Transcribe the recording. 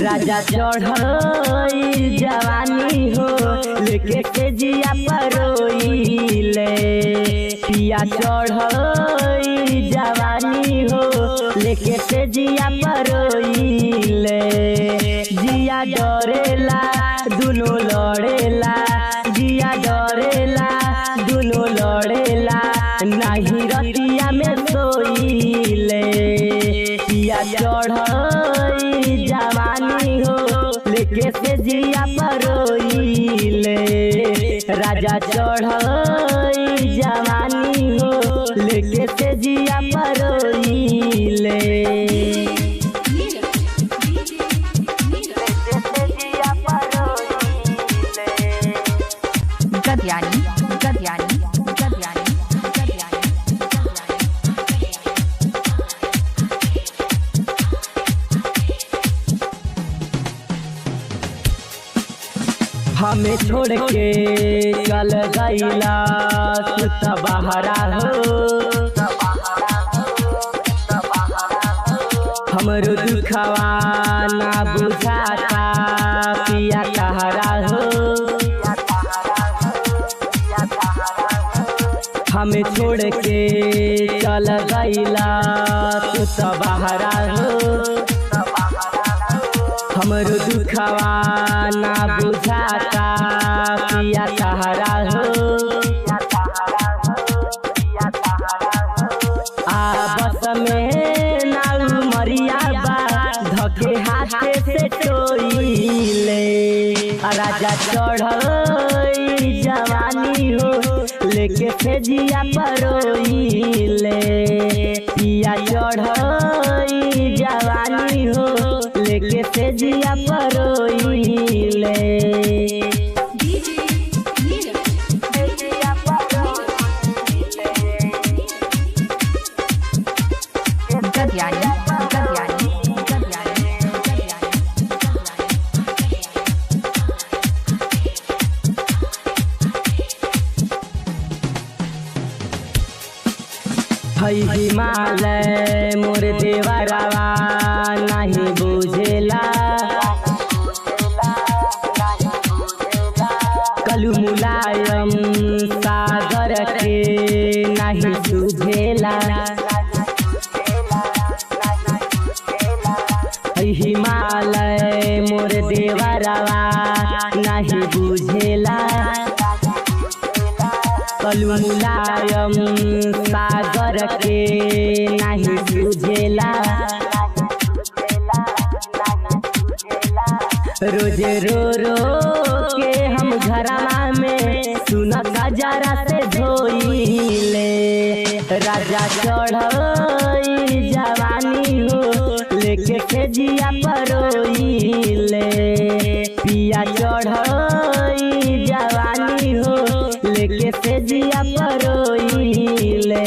राजा चढ़ई जवानी हो लेके तेजिया परोइले पिया चढ़ई जवानी हो लेके तेजिया परोइले जिया डरेला दुनो लड़ेला जिया डरेला दुनो लड़ेला नहीं रतिया में सोइले पिया चढ़ई जवानी हो लेके तेजिया परोइले राजा चढ़ई जवानी हो लेके तेजिया परोइले हमें छोड़ के चल गईला तू बहरा हो हमरो दुखवा ना बुझाता पिया कहरा हो हमें छोड़ के चल गईला तू बहरा हो हमरो दुखवा ना बुझाता पिया कहरा हो बस में नाउ मरिया बा धके हाथे से टोइले राजा चढ़ई जवानी हो लेके तेजिया परोइले पिया चढ़ई जवानी हो लेके तेजिया परोइले हई हिमालय मोर देवरवा नहीं बुझेला कलू मुलायम सागर के नहीं सुझेला हई हिमालय मोर देवरवा नहीं बुझेला कलू मुलायम सागर के नहीं बुझेला रोज रो रो के हम घरमा में सुना जरा से धोइले राजा चढ़ई जवानी हो लेके तेजिया परोइले पिया चढ़ई जवानी हो लेके तेजिया परोइले।